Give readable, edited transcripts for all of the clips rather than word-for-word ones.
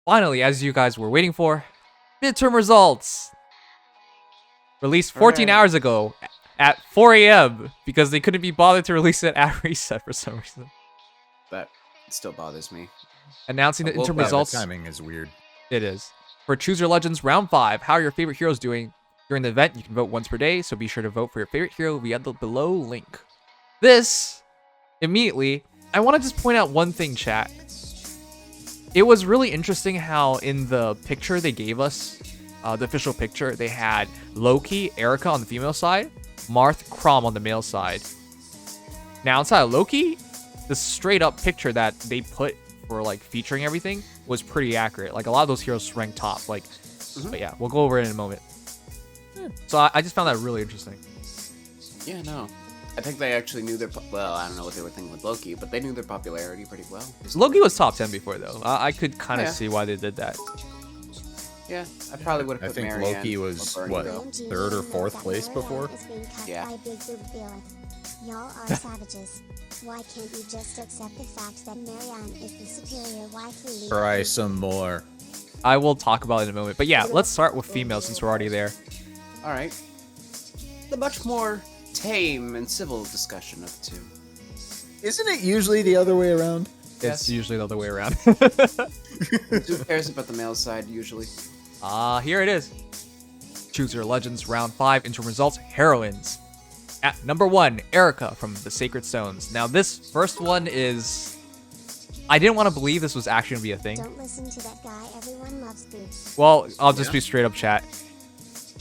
Finally, as you guys were waiting for, midterm results! Released 14 hours ago at 4 a.m. because they couldn't be bothered to release it at reset for some reason. That still bothers me. Announcing the interim results. The timing is weird. It is. For Choose Your Legends Round 5, how are your favorite heroes doing? During the event, you can vote once per day, so be sure to vote for your favorite hero via the below link. This, immediately, I want to just point out one thing, chat. It was really interesting how in the picture they gave us, the official picture, they had Loki, Eirika on the female side, Marth, Chrom on the male side. Now, outside of Loki, the straight up picture that they put for like featuring everything was pretty accurate. Like a lot of those heroes ranked top. Like, but yeah, we'll go over it in a moment. So I just found that really interesting. Yeah, no. I think they actually knew their... Well, I don't know what they were thinking with Loki, but they knew their popularity pretty well. Loki was top 10 before, though. I could kind of see why they did that. Yeah, I probably would have put I think Loki was, what, 3rd or 4th place before? Yeah. Y'all are savages. Why can't you just accept the fact that Marianne is the superior waifu? Try some more. I will talk about it in a moment. But yeah, let's start with females since we're already there. Alright. The much more tame and civil discussion of the two. Isn't it usually the other way around? It's usually the other way around. Who cares about the male side, usually? Here it is. Choose Your Legends Round 5 interim results, Heroines. At number 1, Eirika from the Sacred Stones. Now this first one is... I didn't want to believe this was actually going to be a thing. Don't listen to that guy. Everyone loves boobs. Well, I'll just be straight up, chat.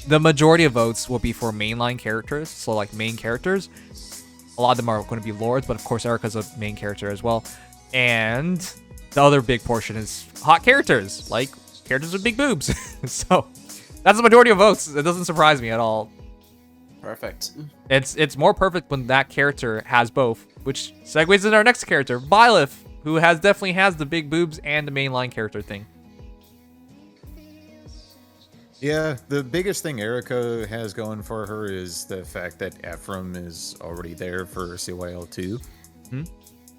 The majority of votes will be for mainline characters, so like main characters. A lot of them are going to be lords, but of course Eirika's a main character as well. And the other big portion is hot characters, like characters with big boobs. So that's the majority of votes. It doesn't surprise me at all. Perfect. It's more perfect when that character has both, which segues into our next character, Byleth, who definitely has the big boobs and the mainline character thing. Yeah, the biggest thing Eirika has going for her is the fact that Ephraim is already there for CYL 2.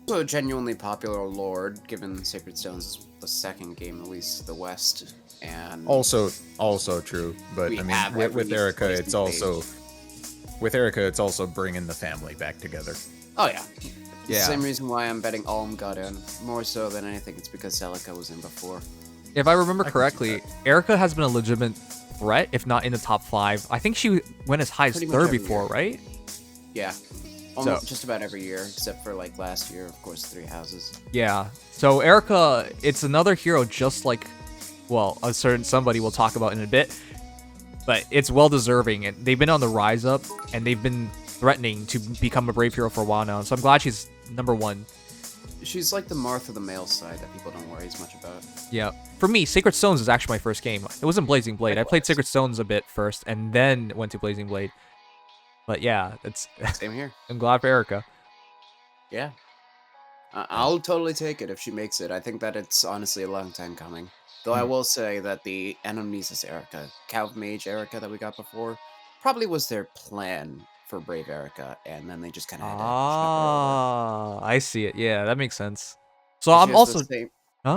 So a genuinely popular lord, given Sacred Stones is the second game released to the West, and Also true, but I mean, with Eirika, it's also... With Eirika, it's also bringing the family back together. Oh yeah. Yeah. Same reason why I'm betting Alm got in. More so than anything, it's because Celica was in before. If I remember correctly, Eirika has been a legitimate threat, if not in the top 5. I think she went as high as 3rd before, right? Yeah. Almost just about every year, except for like last year, of course, 3 houses. Yeah. So Eirika, it's another hero just like, well, a certain somebody we'll talk about in a bit. But it's well deserving, and they've been on the rise up, and they've been threatening to become a brave hero for a while now. So I'm glad she's number 1. She's like the Marth of the male side that people don't worry as much about. Yeah. For me, Sacred Stones is actually my first game. It wasn't Blazing Blade. I played Sacred Stones a bit first, and then went to Blazing Blade. But yeah, it's Same here. I'm glad for Eirika. Yeah. I'll totally take it if she makes it. I think that it's honestly a long time coming. Though I will say that the Anamnesis Eirika, Cav Mage Eirika that we got before, probably was their plan for Brave Eirika, and then they just kind of had to I see it. Yeah, that makes sense. So I'm also...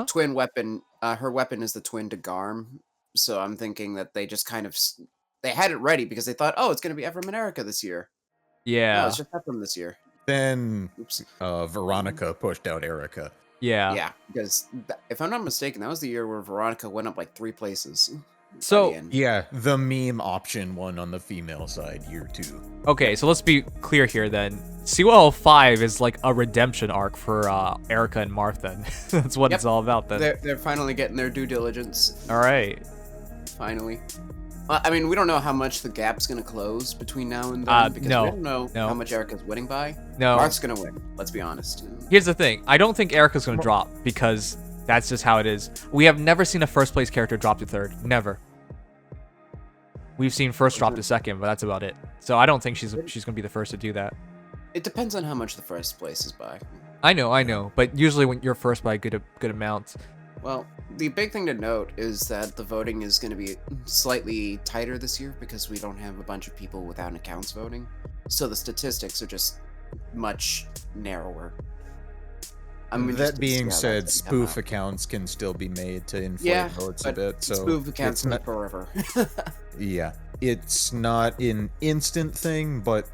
Twin weapon. Her weapon is the twin to Garm, so I'm thinking that they just kind of... They had it ready because they thought, oh, it's going to be Ephraim and Eirika this year. Yeah. No, it's just Ephraim this year. Then Veronica pushed out Eirika. Yeah. Yeah, because if I'm not mistaken, that was the year where Veronica went up like 3 places. So yeah, the meme option one on the female side, year 2. Okay, so let's be clear here then. CYL 5 is like a redemption arc for Eirika and Marth then. That's what it's all about then. They're finally getting their due diligence. All right. Finally. I mean, we don't know how much the gap's going to close between now and then, because we don't know how much Eirika's winning by. No. Marth's going to win, let's be honest. Here's the thing. I don't think Eirika's going to drop, because that's just how it is. We have never seen a first place character drop to 3rd. Never. We've seen first drop to 2nd, but that's about it. So I don't think she's going to be the first to do that. It depends on how much the first place is by. I know. But usually when you're first by a good amount. Well, the big thing to note is that the voting is going to be slightly tighter this year because we don't have a bunch of people without accounts voting. So the statistics are just much narrower. I'm That interested to see being how that's said, gonna come spoof out. accounts can still be made to inflate Yeah, votes a but bit. So spoof accounts it's not, take forever. yeah, it's not an instant thing, but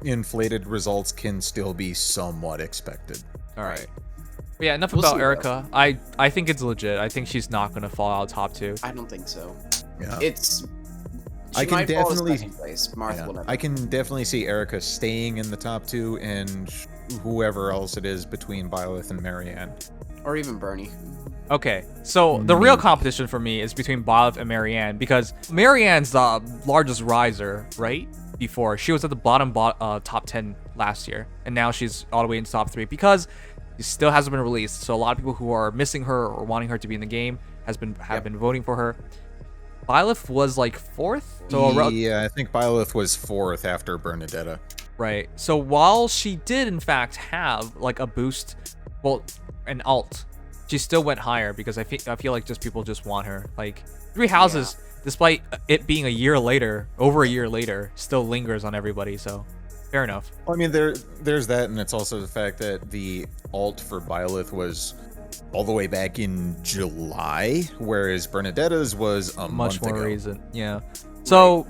inflated results can still be somewhat expected. All right. But yeah, enough We'll about see, though. Eirika. I think it's legit. I think she's not gonna fall out top 2. I don't think so. Yeah. It's. I She can might definitely- fall to second place. Martha Yeah, will never. I can definitely see Eirika staying in the top 2 and whoever else it is between Byleth and Marianne. Or even Bernie. Okay, so the real Maybe. competition for me is between Byleth and Marianne, because Marianne's the largest riser, right? Before she was at the bottom top 10 last year, and now she's all the way into top 3 because she still hasn't been released. So a lot of people who are missing her or wanting her to be in the game have been voting for her. Byleth was like 4th, so Yeah, I think Byleth was 4th after Bernadetta. right. So while she did in fact have like a boost, well, an alt, she still went higher because I feel like just people just want her. Like 3 houses, despite it being over a year later, still lingers on everybody. So fair enough. Well, I mean, there's that, and it's also the fact that the alt for Byleth was all the way back in July, whereas Bernadetta's was a Much month more ago. reason, yeah. So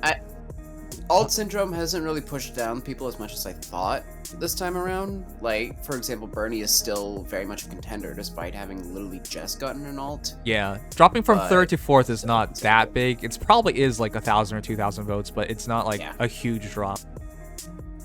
Alt syndrome hasn't really pushed down people as much as I thought this time around. Like, for example, Bernie is still very much a contender despite having literally just gotten an alt. yeah, dropping from But- 3rd to 4th is not that big. It's probably is like 1,000 or 2,000 votes, but it's not like Yeah. a huge drop.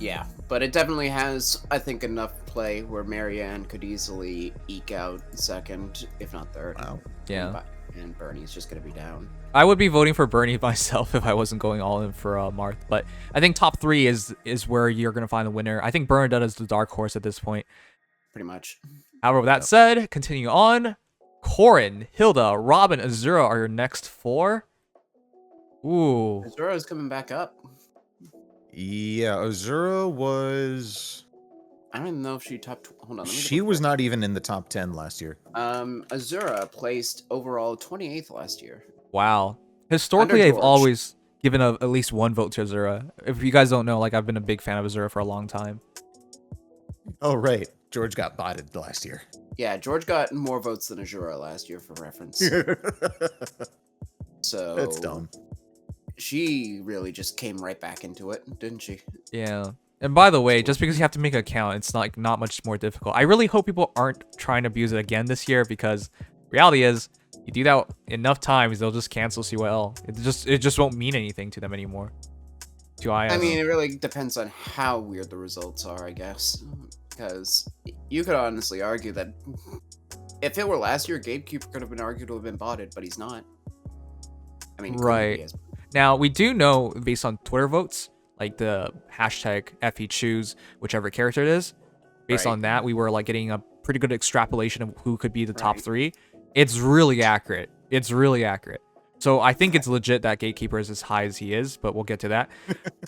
Yeah, but it definitely has, I think, enough play where Marianne could easily eke out second, if not third. Wow. Yeah. And Bernie's just gonna be down. I would be voting for Bernie myself if I wasn't going all in for Marth, but I think top 3 is where you're gonna find the winner. I think Bernadette is the dark horse at this point. Pretty much. However, with that said, continue on. Corin, Hilda, Robin, Azura are your next 4. Ooh, Azura's coming back up. Yeah, Azura was. I don't even know if she hold on. Let me She double was check. not even in the top 10 last year. Azura placed overall 28th last year. wow. Historically, Under I've George. always given at least 1 vote to Azura. If you guys don't know, like I've been a big fan of Azura for a long time. Oh, right. George got botted last year. Yeah, George got more votes than Azura last year, for reference. So That's dumb. She really just came right back into it, didn't she? Yeah. And by the way, just because you have to make an account, it's not much more difficult. I really hope people aren't trying to abuse it again this year, because reality is, you do that enough times, they'll just cancel CYL. It just won't mean anything to them anymore. To IS. I mean, it really depends on how weird the results are, I guess. Because you could honestly argue that if it were last year, Gatekeeper could have been argued to have been botted, but he's not. I mean, he couldn't Right. be as- Now, we do know, based on Twitter votes, like the hashtag FEChoose, whichever character it is, based Right. on that, we were like getting a pretty good extrapolation of who could be the top Right. 3. It's really accurate. It's really accurate. So I think it's legit that Gatekeeper is as high as he is, but we'll get to that.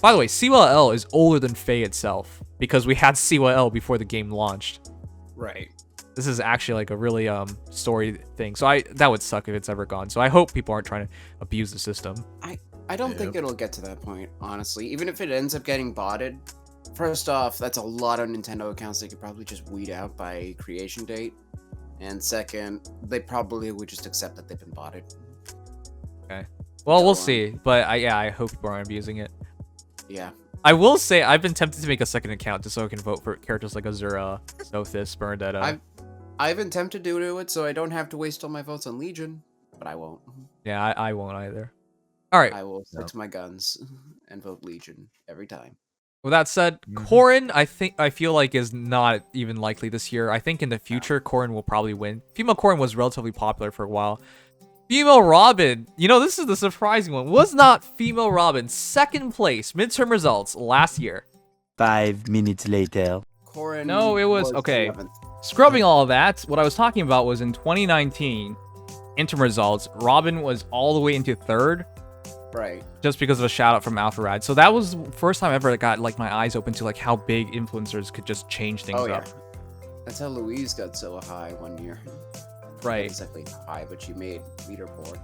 By the way, CYL is older than Faye itself, because we had CYL before the game launched. Right. This is actually like a really story thing. So that would suck if it's ever gone. So I hope people aren't trying to abuse the system. I don't think it'll get to that point, honestly. Even if it ends up getting botted, first off, that's a lot of Nintendo accounts they could probably just weed out by creation date. And second, they probably would just accept that they've been botted. Well, we'll Go on. see. But I hope people aren't abusing it. Yeah. I will say I've been tempted to make a second account just so I can vote for characters like Azura, Sothis, Bernadetta. I've been tempted to do it so I don't have to waste all my votes on Legion, but I won't. Yeah, I won't either. All right. I will stick No. to my guns and vote Legion every time. With that said, Corin, I feel like is not even likely this year. I think in the future, Corin will probably win. Female Corin was relatively popular for a while. Female Robin, this is the surprising one. Was not Female Robin second place midterm results last year? 5 minutes later. Corin. No, it was- okay. 11th. Scrubbing all of that, what I was talking about was in 2019 interim results, Robin was all the way into 3rd Right. just because of a shout out from Alpha Rad. So that was the first time ever I got like my eyes open to like how big influencers could just change things Oh, yeah. up. That's how Louise got so high one year. Right. Not exactly high, but she made leaderboard.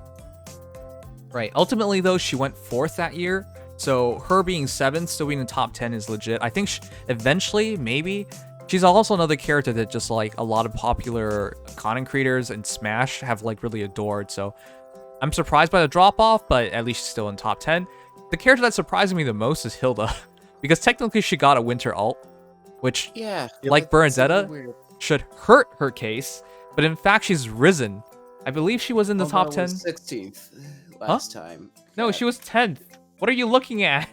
Right. Ultimately, though, she went 4th that year. So her being 7th, still being in the top 10 is legit. I think eventually, maybe, She's also another character that just like a lot of popular content creators and Smash have like really adored. So I'm surprised by the drop off, but at least she's still in top 10. The character that's surprising me the most is Hilda, because technically she got a winter alt, which Yeah. like that's a little Bernadetta weird. should hurt her case, but in fact she's risen. I believe she was in the top 10. 16th last time. No, she was 10th. What are you looking at?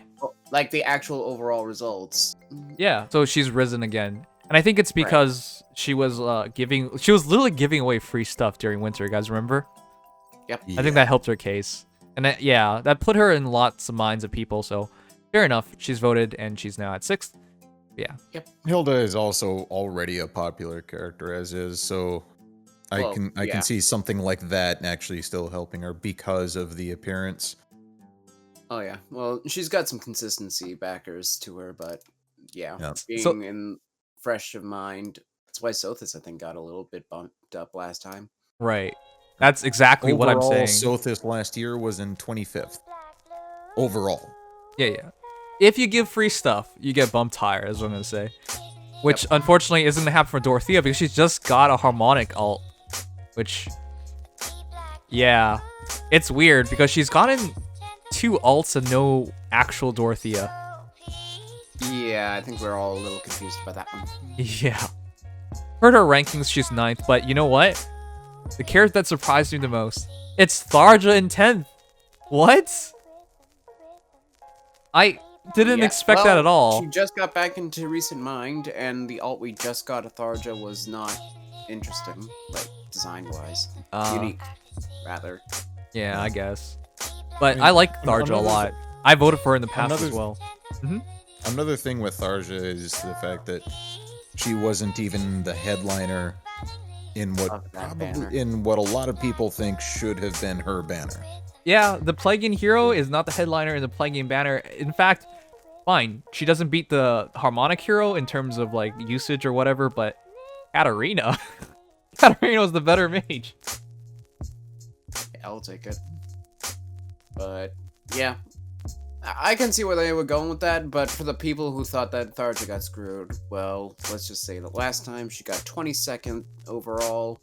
Like the actual overall results. Yeah, so she's risen again. And I think it's because she was literally giving away free stuff during winter, you guys remember? Yep. I think that helped her case. And that put her in lots of minds of people, so fair enough. She's voted and she's now at 6th. Yeah. Yep. Hilda is also already a popular character as is, so I can see something like that actually still helping her because of the appearance. Oh yeah. Well, she's got some consistency backers to her, but yeah, being in fresh of mind. That's why Sothis, I think, got a little bit bumped up last time. Right. That's exactly what I'm saying. Sothis last year was in 25th. Overall. Yeah. If you give free stuff, you get bumped higher, is what I'm going to say. Which, unfortunately, isn't going to happen for Dorothea, because she's just got a harmonic alt. Which, yeah. It's weird, because she's gotten 2 alts and no actual Dorothea. Yeah, I think we're all a little confused by that one. Yeah. Heard her rankings, she's 9th, but you know what? The character that surprised me the most, it's Tharja in 10th. What? I didn't expect that at all. She just got back into recent mind, and the alt we just got of Tharja was not interesting, like design-wise. Unique, rather. Yeah, I guess. But I like Tharja a lot. I voted for her in the past as well. Another thing with Tharja is the fact that she wasn't even the headliner in what a lot of people think should have been her banner. Yeah, the Plaguein hero is not the headliner in the Plaguein banner. In fact, fine, she doesn't beat the Harmonic hero in terms of like usage or whatever, but Katarina. Katarina was the better mage. Yeah, I'll take it. But yeah, I can see where they were going with that, but for the people who thought that Tharja got screwed, well, let's just say that last time she got 22nd overall,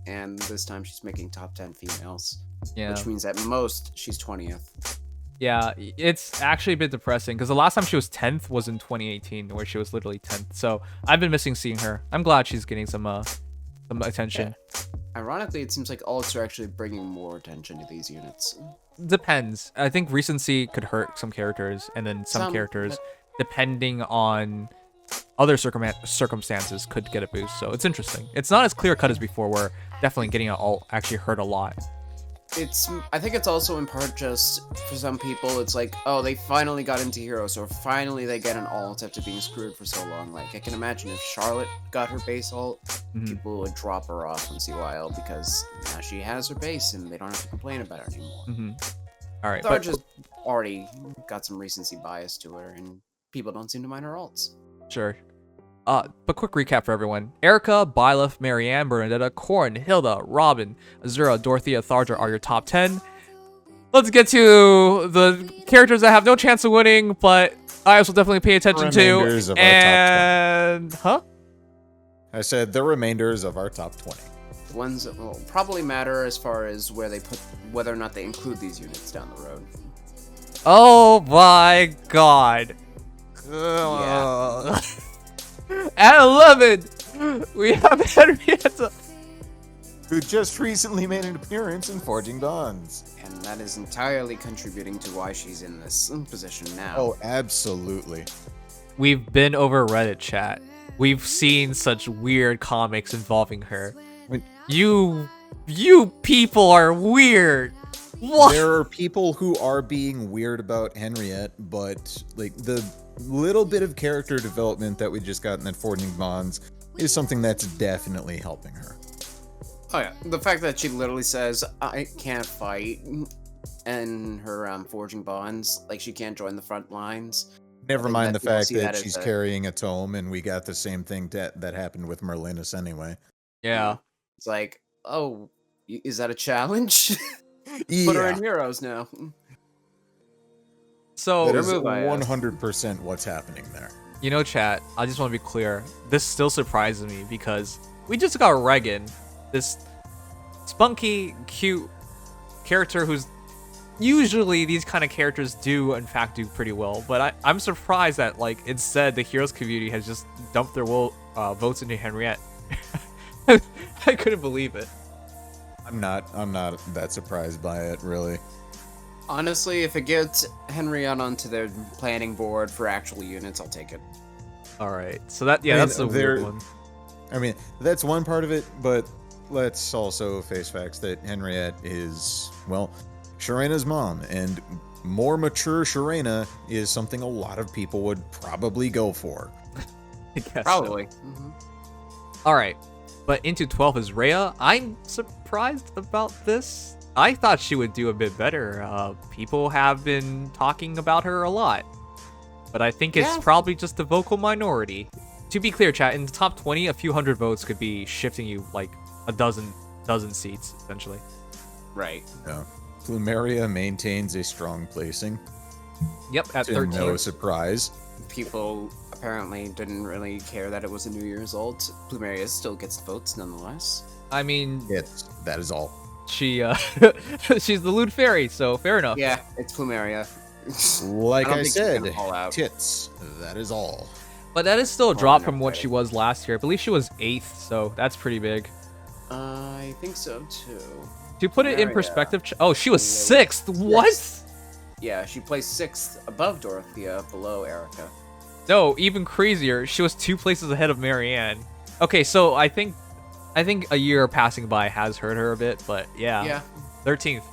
and this time she's making top 10 females. Yeah. Which means at most she's 20th. Yeah, it's actually a bit depressing, because the last time she was 10th was in 2018, where she was literally 10th. So I've been missing seeing her. I'm glad she's getting some attention. Yeah. Ironically, it seems like alts are actually bringing more attention to these units. Depends. I think recency could hurt some characters, and then some characters, depending on other circumstances, could get a boost. So it's interesting. It's not as clear cut as before, where definitely getting an alt actually hurt a lot. I think it's also in part just, for some people, it's like, oh, they finally got into Heroes, or finally they get an alt after being screwed for so long. Like, I can imagine if Charlotte got her base alt, people would drop her off on CYL, because now she has her base, and they don't have to complain about her anymore. Alright, Tharja's already got some recency bias to her, and people don't seem to mind her alts. Sure. But quick recap for everyone. Eirika, Byleth, Marianne, Bernadetta, Corrin, Hilda, Robin, Azura, Dorothea, Tharja are your top 10. Let's get to the characters that have no chance of winning, but I also definitely pay attention to. And... Huh? I said the remainders of our top 20. The ones that will probably matter as far as where they put, whether or not they include these units down the road. Oh my god. Yeah. At 11, we have Henrietta, who just recently made an appearance in Forging Dawns. And that is entirely contributing to why she's in this position now. Oh, absolutely. We've been over Reddit chat. We've seen such weird comics involving her. You people are weird. What? There are people who are being weird about Henriette, but like the little bit of character development that we just got in that Forging Bonds is something that's definitely helping her. Oh yeah, the fact that she literally says, I can't fight, and her Forging Bonds, like she can't join the front lines. Never mind the fact that she's carrying a tome, and we got the same thing that happened with Merlinus anyway. Yeah. It's like, oh, is that a challenge? Yeah. Put her in Heroes now. So that is 100% what's happening there. You know, chat, I just want to be clear. This still surprises me because we just got Regan, this spunky, cute character who's usually these kind of characters do in fact do pretty well, but I'm surprised that like instead the Heroes community has just dumped their votes into Henriette. I couldn't believe it. I'm not that surprised by it, really. Honestly, if it gets Henrietta onto their planning board for actual units, I'll take it. All right, so that's a weird one. I mean, that's one part of it, but let's also face facts that Henriette is, well, Sharena's mom, and more mature Sharena is something a lot of people would probably go for. I guess Probably. So. Mm-hmm. All right, but into 12 is Rhea. I'm surprised about this. I thought she would do a bit better. People have been talking about her a lot, but I think it's probably just the vocal minority. To be clear, chat, in the top 20, a few hundred votes could be shifting you like a dozen seats, essentially. Right. Yeah. Plumeria maintains a strong placing. Yep, at To 13. no surprise. People apparently didn't really care that it was a New Year's result. Plumeria still gets votes nonetheless. I mean, That is all. she she's the lewd fairy, so fair enough. Yeah, it's Plumeria. Like don't I think she's said, gonna call out. tits. That is all. But that is still a drop no from what way. she was last year. I believe she was 8th, so that's pretty big. I think so too. To put it in Plumeria. perspective, oh, she was 6th. What? Yeah, she placed 6th above Dorothea, below Eirika. No, even crazier. She was 2 places ahead of Marianne. Okay, so I think a year passing by has hurt her a bit, but yeah. 13th.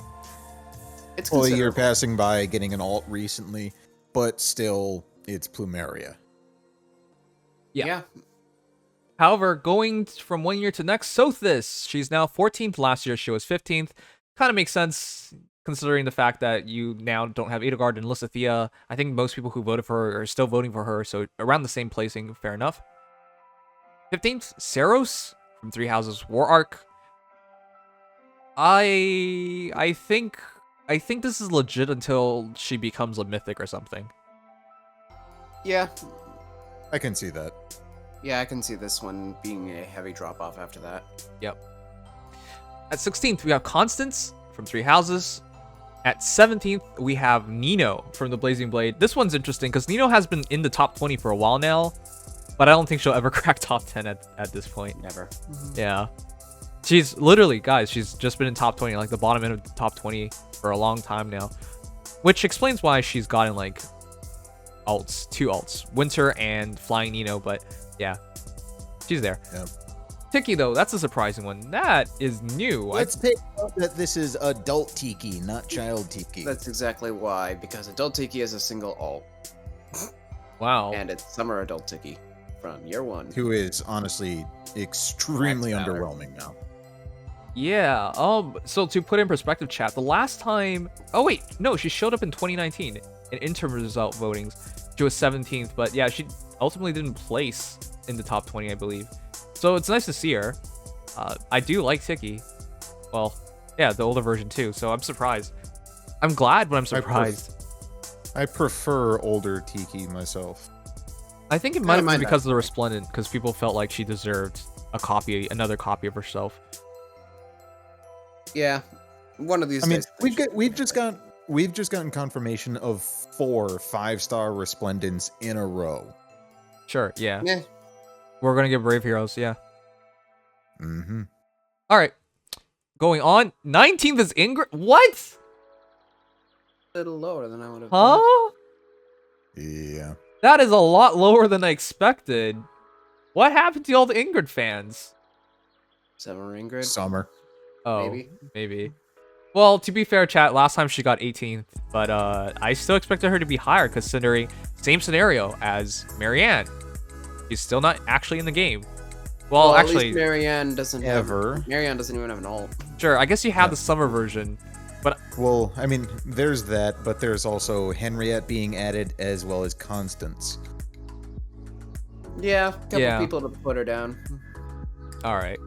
It's Well, a year considerable. passing by, getting an alt recently, but still, it's Plumeria. Yeah. However, going from one year to next, Sothis, she's now 14th. Last year she was 15th. Kind of makes sense considering the fact that you now don't have Edelgard and Lysithea. I think most people who voted for her are still voting for her, so around the same placing, fair enough. 15th, Saros from Three Houses War Arc. I think this is legit until she becomes a mythic or something. Yeah. I can see that. Yeah, I can see this one being a heavy drop-off after that. Yep. At 16th, we have Constance from Three Houses. At 17th, we have Nino from the Blazing Blade. This one's interesting because Nino has been in the top 20 for a while now, but I don't think she'll ever crack top 10 at this point. Never. Yeah. She's literally, guys, she's just been in top 20, like the bottom end of the top 20 for a long time now, which explains why she's gotten like alts, 2 alts, Winter and Flying Nino, but yeah, she's there. Yeah. Tiki, though, that's a surprising one. That is new. Let's take note that this is adult Tiki, not child Tiki. That's exactly why, because Adult Tiki is a single alt, Wow. and it's Summer Adult Tiki from year 1. Who is honestly extremely Max Valor. underwhelming now. Yeah, so to put in perspective, chat, the last time... Oh, wait, no, she showed up in 2019 in interim result votings. She was 17th, but yeah, she ultimately didn't place in the top 20, I believe. So it's nice to see her. I do like Tiki. Well, yeah, the older version too, so I'm surprised. I'm glad, but I'm surprised. I prefer older Tiki myself. I think it might have been mind because of the Resplendent, because people felt like she deserved another copy of herself. Yeah, one of these I mean, days. we've just gotten confirmation of 4 5-star Resplendents in a row. Sure, yeah. Yeah. We're gonna get Brave Heroes, yeah. Mm-hmm. All right. Going on. 19th is Ingrid. What? A little lower than I would have. Huh? Yeah. That is a lot lower than I expected. What happened to all the Ingrid fans? Summer Ingrid. Oh, Maybe. maybe. Well, to be fair, chat, last time she got 18th, but I still expected her to be higher considering same scenario as Marianne. She's still not actually in the game. Well, At actually, least Marianne doesn't Ever. Marianne doesn't even have an alt. sure, I guess you have the summer version. Well, I mean, there's that, but there's also Henriette being added as well as Constance. Yeah, a couple Yeah. people to put her down. All right.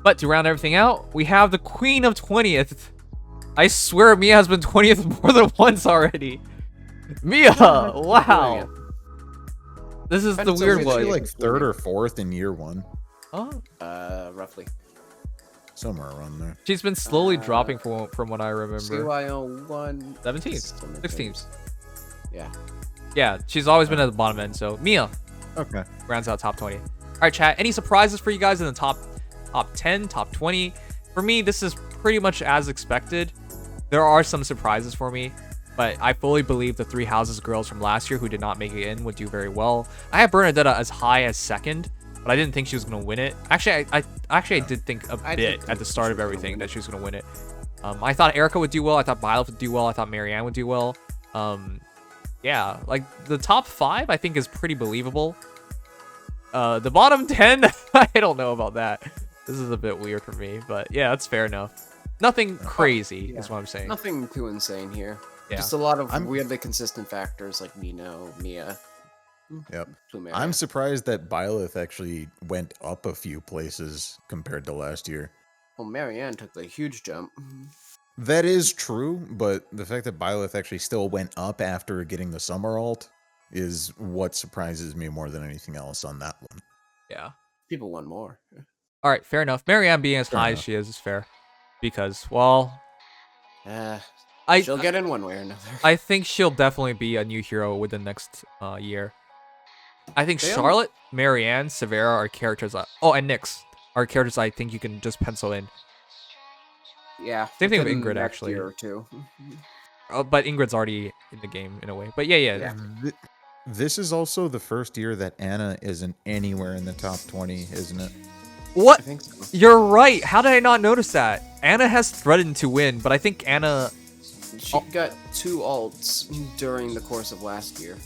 But to round everything out, we have the Queen of 20th. I swear Mia has been 20th more than once already. Mia! Wow. This is And the it's weird always Is she one. like- like third or fourth in year one? Oh, Roughly. Somewhere around there. she's been slowly dropping from what I remember. CYL 1. 17th, 16th. Yeah. Yeah, she's always been at the bottom end. So Mia Okay. rounds out top 20. All right, chat. Any surprises for you guys in the top 10, top 20? For me, this is pretty much as expected. There are some surprises for me, but I fully believe the Three Houses girls from last year who did not make it in would do very well. I had Bernadetta as high as second, but I didn't think she was gonna win it. Actually, I did think a bit at the start of everything that she was gonna win it. I thought Eirika would do well. I thought Byleth would do well. I thought Marianne would do well. Yeah, like the top 5 I think is pretty believable. The bottom 10, I don't know about that. This is a bit weird for me, but yeah, that's fair enough. Nothing crazy is what I'm saying. Nothing too insane here. Yeah. Just a lot of I'm- weirdly consistent factors like Nino, Mia. Yep. Plumeria. I'm surprised that Byleth actually went up a few places compared to last year. Well, Marianne took the huge jump. That is true, but the fact that Byleth actually still went up after getting the summer alt is what surprises me more than anything else on that one. Yeah. People want more. All right, fair enough. Marianne being as Fair high enough. as she is fair. Because, well, She'll get in one way or another. I think she'll definitely be a new hero within next year. I think They Charlotte, Marianne, Severa are characters. And Nyx are characters I think you can just pencil in. Yeah. Same thing with within Ingrid, next actually. Year or two. But Ingrid's already in the game in a way. But yeah. This is also the first year that Anna isn't anywhere in the top 20, isn't it? I What? think so. You're right. How did I not notice that? Anna has threatened to win, but I think Anna. She got 2 alts during the course of last year.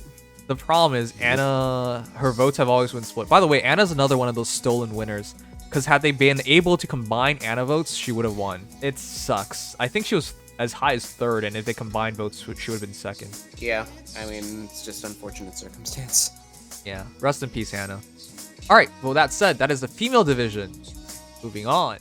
The problem is Anna. Her votes have always been split. By the way, Anna's another one of those stolen winners. Because had they been able to combine Anna votes, she would have won. It sucks. I think she was as high as 3rd, and if they combined votes, she would have been 2nd. Yeah. I mean, it's just unfortunate circumstance. Yeah. Rest in peace, Hannah. All right. Well, that said, that is the female division. Moving on.